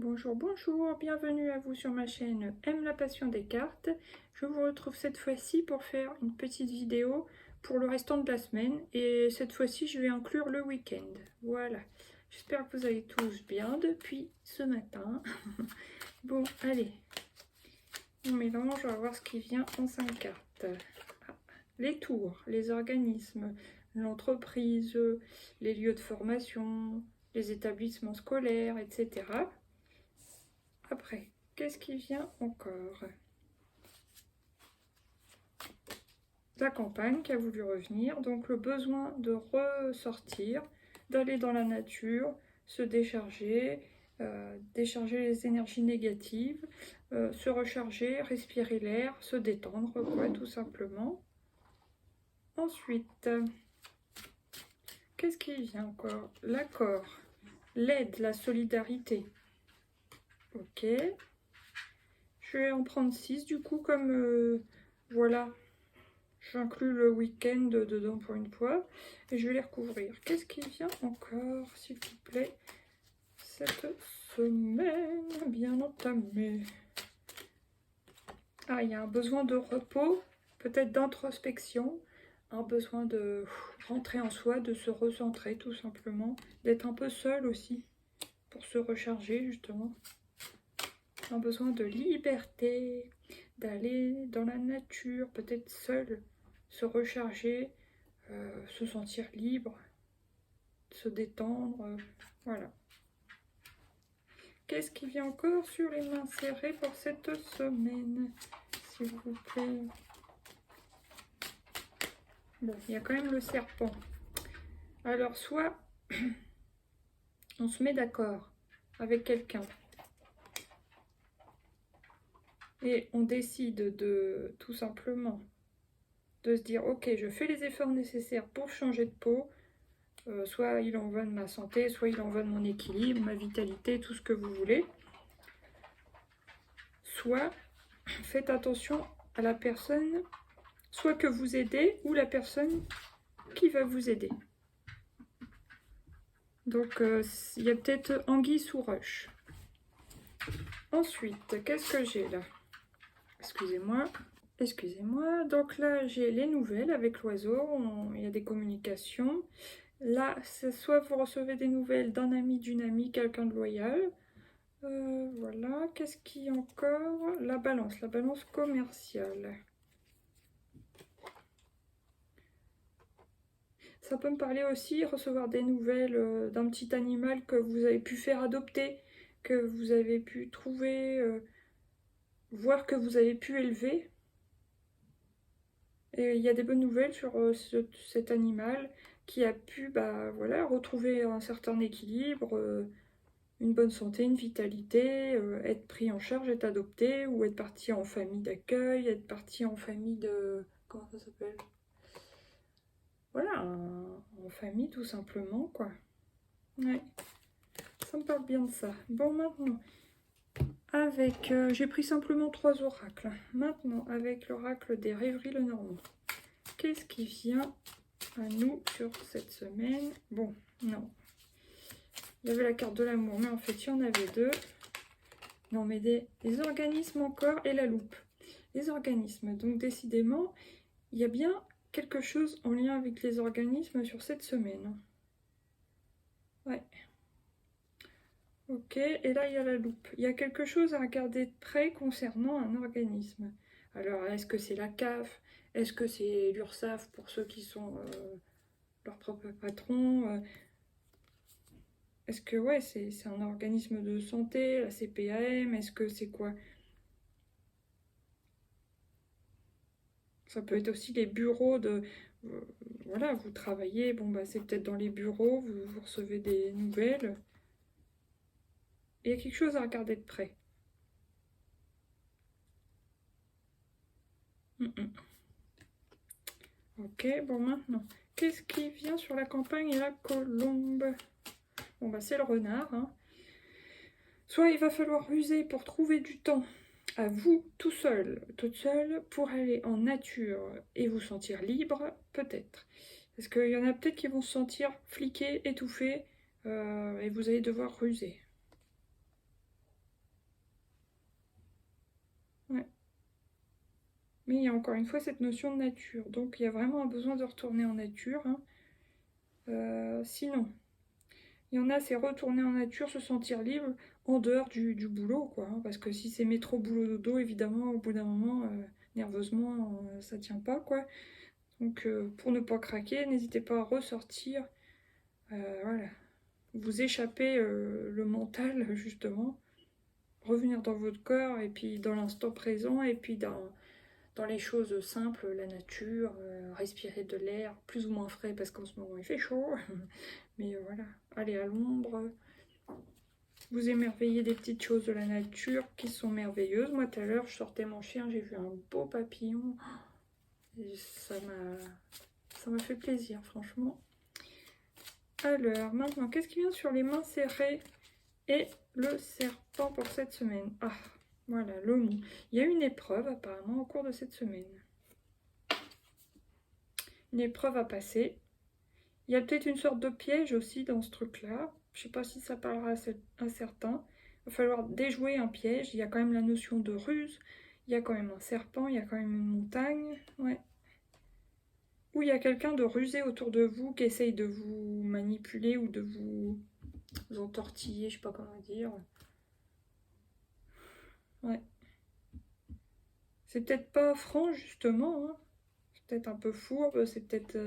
Bonjour, bonjour, bienvenue à vous sur ma chaîne Aime la passion des cartes. Je vous retrouve cette fois-ci pour faire une petite vidéo pour le restant de la semaine et cette fois-ci je vais inclure le week-end. Voilà, j'espère que vous allez tous bien depuis ce matin. Bon, allez, on mélange, on va voir ce qui vient en 5 cartes. Les tours, les organismes, l'entreprise, les lieux de formation, les établissements scolaires, etc. Après, qu'est-ce qui vient encore? La campagne qui a voulu revenir, donc le besoin de ressortir, d'aller dans la nature, se décharger, décharger les énergies négatives, se recharger, respirer l'air, se détendre, quoi, tout simplement. Ensuite, qu'est-ce qui vient encore? L'accord, l'aide, la solidarité. Ok. Je vais en prendre 6 du coup, comme voilà, j'inclus le week-end dedans pour une fois. Et je vais les recouvrir. Qu'est-ce qui vient encore, s'il vous plaît, cette semaine bien entamée? Ah, il y a un besoin de repos, peut-être d'introspection, un besoin de rentrer en soi, de se recentrer tout simplement, d'être un peu seul aussi, pour se recharger justement. Un besoin de liberté, d'aller dans la nature, peut-être seul, se recharger, se sentir libre, se détendre, voilà. Qu'est-ce qui vient encore sur les mains serrées pour cette semaine, s'il vous plaît? Bon, il y a quand même le serpent. Alors, soit on se met d'accord avec quelqu'un et on décide de tout simplement de se dire ok, je fais les efforts nécessaires pour changer de peau, soit il en va de ma santé, soit il en va de mon équilibre, ma vitalité, tout ce que vous voulez. Soit faites attention à la personne, soit que vous aidez, ou la personne qui va vous aider. Donc il y a peut-être anguille sous roche. Ensuite, qu'est-ce que j'ai là? Excusez-moi. Donc là, j'ai les nouvelles avec l'oiseau. Il y a des communications. Là, c'est soit vous recevez des nouvelles d'un ami, d'une amie, quelqu'un de loyal. Voilà. Qu'est-ce qu'il y a encore? La balance commerciale. Ça peut me parler aussi, recevoir des nouvelles d'un petit animal que vous avez pu faire adopter, que vous avez pu trouver, voir que vous avez pu élever. Et il y a des bonnes nouvelles sur cet animal qui a pu voilà, retrouver un certain équilibre, une bonne santé, une vitalité, être pris en charge, être adopté, ou être parti en famille d'accueil, être parti en famille de... Comment ça s'appelle? Voilà, en famille tout simplement, quoi. Ouais, ça me parle bien de ça. Bon, maintenant, avec... j'ai pris simplement 3 oracles. Maintenant, avec l'oracle des rêveries Lenormand. Qu'est-ce qui vient à nous sur cette semaine? Bon, non. Il y avait la carte de l'amour, mais en fait, il y en avait 2. Non, mais des organismes encore et la loupe. Les organismes, donc décidément, il y a bien quelque chose en lien avec les organismes sur cette semaine. Ouais. Ok, et là, il y a la loupe. Il y a quelque chose à regarder de près concernant un organisme. Alors, est-ce que c'est la CAF? Est-ce que c'est l'URSSAF pour ceux qui sont leurs propres patrons? Est-ce que ouais, c'est un organisme de santé, la CPAM? Est-ce que c'est quoi? Ça peut être aussi les bureaux de... voilà, vous travaillez, bon bah c'est peut-être dans les bureaux, vous recevez des nouvelles. Il y a quelque chose à regarder de près. Ok, bon maintenant, qu'est-ce qui vient sur la campagne et la colombe? Bon bah c'est le renard, hein. Soit il va falloir ruser pour trouver du temps à vous, tout seul, toute seule, pour aller en nature et vous sentir libre, peut-être. Parce qu'il y en a peut-être qui vont se sentir fliqués, étouffés, et vous allez devoir ruser. Mais il y a encore une fois cette notion de nature. Donc il y a vraiment un besoin de retourner en nature. Hein. Sinon, il y en a, c'est retourner en nature, se sentir libre en dehors du boulot, quoi. Hein. Parce que si c'est métro, boulot, dodo, évidemment, au bout d'un moment, nerveusement, ça tient pas, quoi. Donc pour ne pas craquer, n'hésitez pas à ressortir. Voilà. Vous échappez le mental, justement. Revenir dans votre corps, et puis dans l'instant présent, et puis dans les choses simples, la nature, respirer de l'air plus ou moins frais parce qu'en ce moment il fait chaud, mais voilà, aller à l'ombre, vous émerveillez des petites choses de la nature qui sont merveilleuses. Moi tout à l'heure je sortais mon chien, j'ai vu un beau papillon, et ça m'a fait plaisir franchement. Alors maintenant, qu'est-ce qui vient sur les mains serrées et le serpent pour cette semaine? Ah, voilà, le mot. Il y a une épreuve apparemment au cours de cette semaine. Une épreuve à passer. Il y a peut-être une sorte de piège aussi dans ce truc-là. Je ne sais pas si ça parlera à certains. Il va falloir déjouer un piège. Il y a quand même la notion de ruse. Il y a quand même un serpent. Il y a quand même une montagne. Ouais. Ou il y a quelqu'un de rusé autour de vous qui essaye de vous manipuler ou de vous entortiller. Je ne sais pas comment dire. Ouais. C'est peut-être pas franc justement. Hein. C'est peut-être un peu fourbe. C'est peut-être,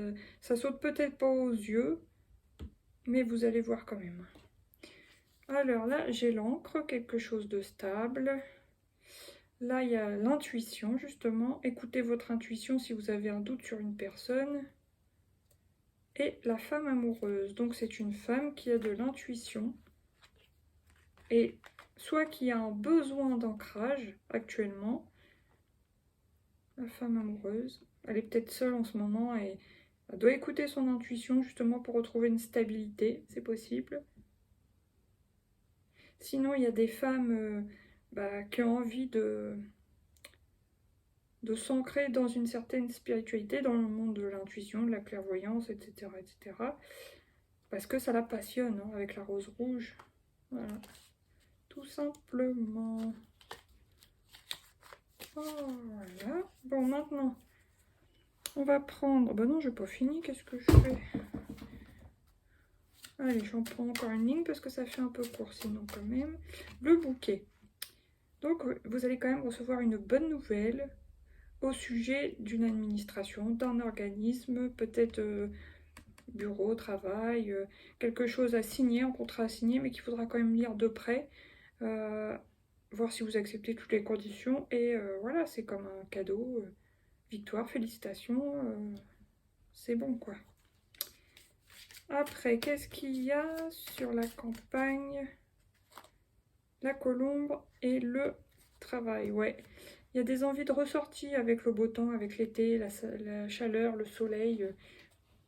ça saute peut-être pas aux yeux. Mais vous allez voir quand même. Alors là, j'ai l'encre, quelque chose de stable. Là, il y a l'intuition, justement. Écoutez votre intuition si vous avez un doute sur une personne. Et la femme amoureuse. Donc, c'est une femme qui a de l'intuition. Et soit qui a un besoin d'ancrage actuellement. La femme amoureuse. Elle est peut-être seule en ce moment et elle doit écouter son intuition, justement, pour retrouver une stabilité. C'est possible. Sinon, il y a des femmes qui ont envie de s'ancrer dans une certaine spiritualité, dans le monde de l'intuition, de la clairvoyance, etc., etc. Parce que ça la passionne, hein, avec la rose rouge. Voilà. Tout simplement. Voilà. Bon, maintenant, on va prendre... Bah non, j'ai pas fini, qu'est-ce que je fais? Allez, j'en prends encore une ligne parce que ça fait un peu court sinon quand même. Le bouquet. Donc, vous allez quand même recevoir une bonne nouvelle au sujet d'une administration, d'un organisme, peut-être bureau, travail, quelque chose à signer, un contrat à signer, mais qu'il faudra quand même lire de près, voir si vous acceptez toutes les conditions, et voilà, c'est comme un cadeau, victoire, félicitations, c'est bon quoi. Après, qu'est-ce qu'il y a sur la campagne? La colombe et le travail, ouais. Il y a des envies de ressortir avec le beau temps, avec l'été, la chaleur, le soleil.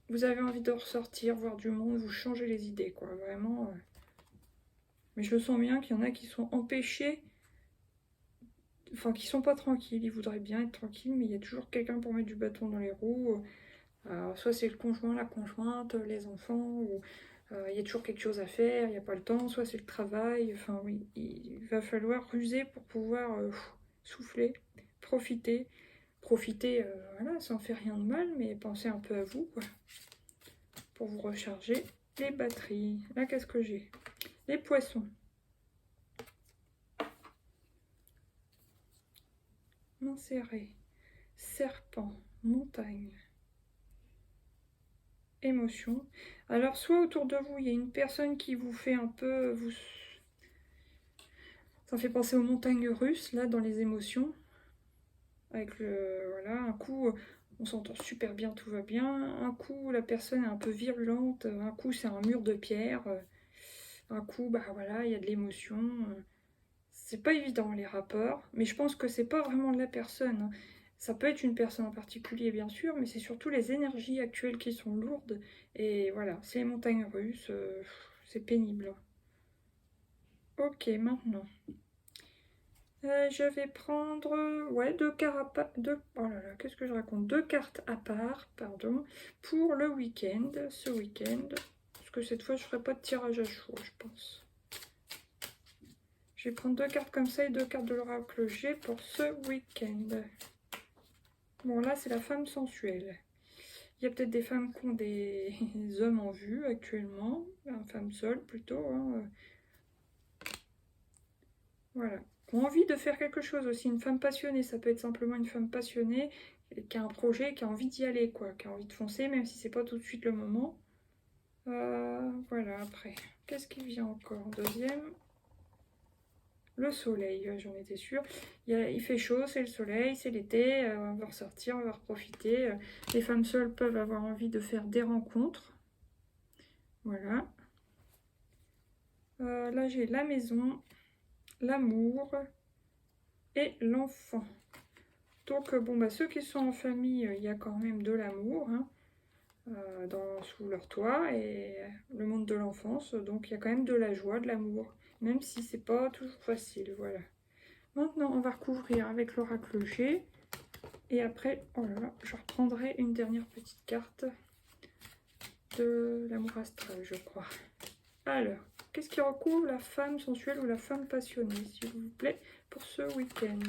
Vous avez envie de ressortir, voir du monde, vous changer les idées, quoi, vraiment. Mais je le sens bien qu'il y en a qui sont empêchés, enfin, qui sont pas tranquilles. Ils voudraient bien être tranquilles, mais il y a toujours quelqu'un pour mettre du bâton dans les roues. Alors, soit c'est le conjoint, la conjointe, les enfants, ou il y a toujours quelque chose à faire, il n'y a pas le temps, soit c'est le travail. Enfin, oui, il va falloir ruser pour pouvoir souffler, profiter. Profiter, voilà, ça en fait rien de mal, mais pensez un peu à vous, quoi, pour vous recharger les batteries. Là, qu'est-ce que j'ai? Les poissons. Main serrée. Serpent. Montagne. Émotion. Alors, soit autour de vous, il y a une personne qui vous fait un peu... Ça fait penser aux montagnes russes, là, dans les émotions. Avec le... Voilà, un coup, on s'entend super bien, tout va bien. Un coup, la personne est un peu virulente. Un coup, c'est un mur de pierre. Un coup, bah voilà, il y a de l'émotion. C'est pas évident, les rapports. Mais je pense que c'est pas vraiment de la personne. Hein. Ça peut être une personne en particulier, bien sûr, mais c'est surtout les énergies actuelles qui sont lourdes. Et voilà, c'est les montagnes russes. C'est pénible. Ok, maintenant... je vais prendre ouais, deux cartes oh là là, qu'est-ce que je raconte? Deux cartes à part, pardon, pour le week-end, ce week-end. Parce que cette fois, je ferai pas de tirage à chaud, je pense. Je vais prendre deux cartes comme ça et deux cartes de l'oracle G pour ce week-end. Bon, là, c'est la femme sensuelle. Il y a peut-être des femmes qui ont des hommes en vue actuellement. Une femme seule, plutôt. Hein. Voilà. Qui ont envie de faire quelque chose aussi. Une femme passionnée, ça peut être simplement une femme passionnée qui a un projet, qui a envie d'y aller, quoi. Qui a envie de foncer, même si c'est pas tout de suite le moment. Voilà, après. Qu'est-ce qui vient encore? Deuxième. Le soleil, j'en étais sûre. Il fait chaud, c'est le soleil, c'est l'été, on va ressortir, on va profiter. Les femmes seules peuvent avoir envie de faire des rencontres. Voilà. Là, j'ai la maison, l'amour et l'enfant. Donc, bon, bah, ceux qui sont en famille, il y a quand même de l'amour hein, sous leur toit et le monde de l'enfance. Donc, il y a quand même de la joie, de l'amour, même si c'est pas toujours facile. Voilà. Maintenant, on va recouvrir avec l'oracle G. Et après, oh là là, je reprendrai une dernière petite carte de l'amour astral, je crois. Alors, qu'est-ce qui recouvre la femme sensuelle ou la femme passionnée, s'il vous plaît, pour ce week-end?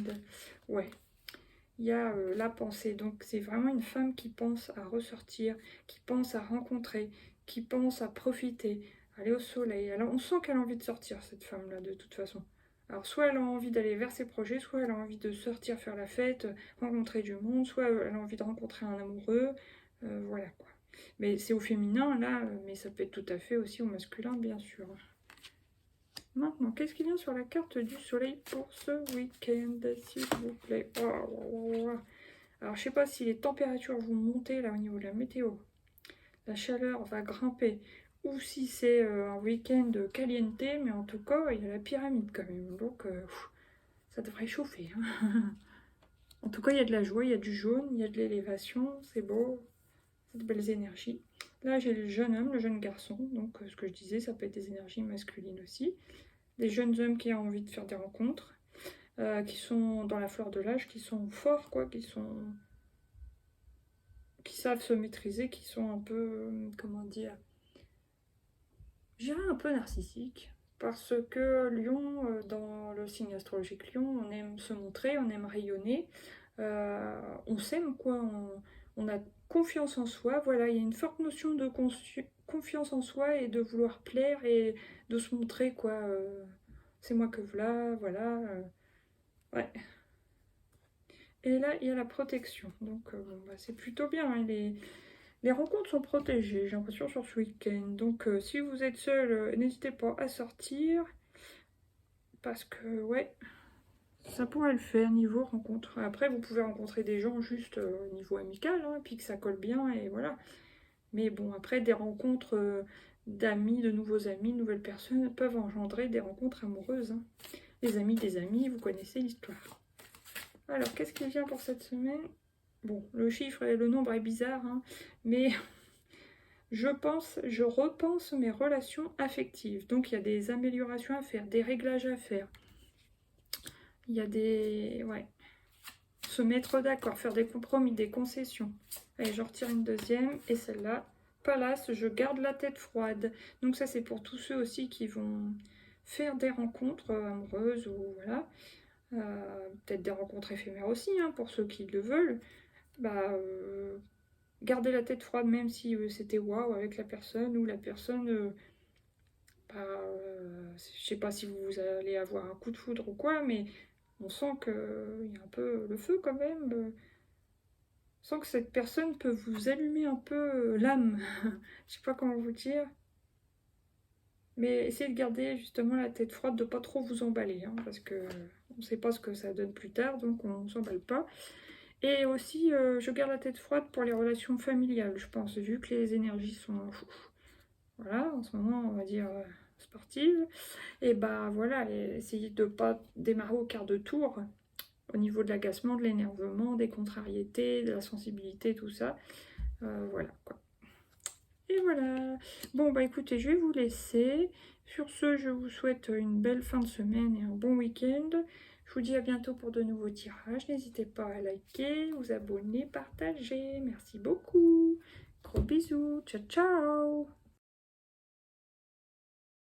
Ouais, il y a la pensée. Donc, c'est vraiment une femme qui pense à ressortir, qui pense à rencontrer, qui pense à profiter, aller au soleil. Alors, on sent qu'elle a envie de sortir, cette femme-là, de toute façon. Alors, soit elle a envie d'aller vers ses projets, soit elle a envie de sortir faire la fête, rencontrer du monde, soit elle a envie de rencontrer un amoureux. Voilà, quoi. Mais c'est au féminin, là, mais ça peut être tout à fait aussi au masculin, bien sûr. Maintenant, qu'est-ce qui vient sur la carte du soleil pour ce week-end, s'il vous plaît? Alors, je sais pas si les températures vont monter, là, au niveau de la météo. La chaleur va grimper. Ou si c'est un week-end caliente, mais en tout cas, il y a la pyramide quand même. Donc, ça devrait chauffer. Hein. En tout cas, il y a de la joie, il y a du jaune, il y a de l'élévation. C'est beau. C'est de belles énergies. Là, j'ai le jeune homme, le jeune garçon. Donc, ce que je disais, ça peut être des énergies masculines aussi. Des jeunes hommes qui ont envie de faire des rencontres. Qui sont dans la fleur de l'âge, qui sont forts, quoi. Qui savent se maîtriser, qui sont un peu... comment dire, je dirais un peu narcissique, parce que Lion, dans le signe astrologique Lion, on aime se montrer, on aime rayonner, on s'aime quoi, on a confiance en soi, voilà, il y a une forte notion de confiance en soi et de vouloir plaire et de se montrer quoi, c'est moi que voilà, ouais. Et là, il y a la protection, donc bon, bah, c'est plutôt bien, hein, les rencontres sont protégées, j'ai l'impression, sur ce week-end. Donc, si vous êtes seul, n'hésitez pas à sortir. Parce que, ouais, ça pourrait le faire niveau rencontre. Après, vous pouvez rencontrer des gens juste au niveau amical, hein, puis que ça colle bien, et voilà. Mais bon, après, des rencontres d'amis, de nouvelles personnes, peuvent engendrer des rencontres amoureuses. Hein. Les amis des amis, vous connaissez l'histoire. Alors, qu'est-ce qui vient pour cette semaine? Bon, le chiffre et le nombre est bizarre, hein, mais je repense mes relations affectives. Donc, il y a des améliorations à faire, des réglages à faire. Il y a des... ouais. Se mettre d'accord, faire des compromis, des concessions. Allez, je retire une deuxième. Et celle-là, Palace, je garde la tête froide. Donc ça, c'est pour tous ceux aussi qui vont faire des rencontres amoureuses ou voilà. Peut-être des rencontres éphémères aussi, hein, pour ceux qui le veulent. Bah, garder la tête froide, même si c'était waouh avec la personne ou la personne... je sais pas si vous allez avoir un coup de foudre ou quoi, mais on sent qu'il y a un peu le feu quand même. On sent que cette personne peut vous allumer un peu l'âme. Je sais pas comment vous dire. Mais essayez de garder justement la tête froide, de pas trop vous emballer. Hein, parce que on ne sait pas ce que ça donne plus tard, donc on ne s'emballe pas. Et aussi, je garde la tête froide pour les relations familiales, je pense, vu que les énergies sont... voilà, en ce moment, on va dire... sportive, et bah voilà, essayez de ne pas démarrer au quart de tour au niveau de l'agacement, de l'énervement, des contrariétés, de la sensibilité, tout ça. Voilà quoi. Et voilà. Bon bah écoutez, je vais vous laisser. Sur ce, je vous souhaite une belle fin de semaine et un bon week-end. Je vous dis à bientôt pour de nouveaux tirages. N'hésitez pas à liker, vous abonner, partager. Merci beaucoup. Gros bisous. Ciao, ciao.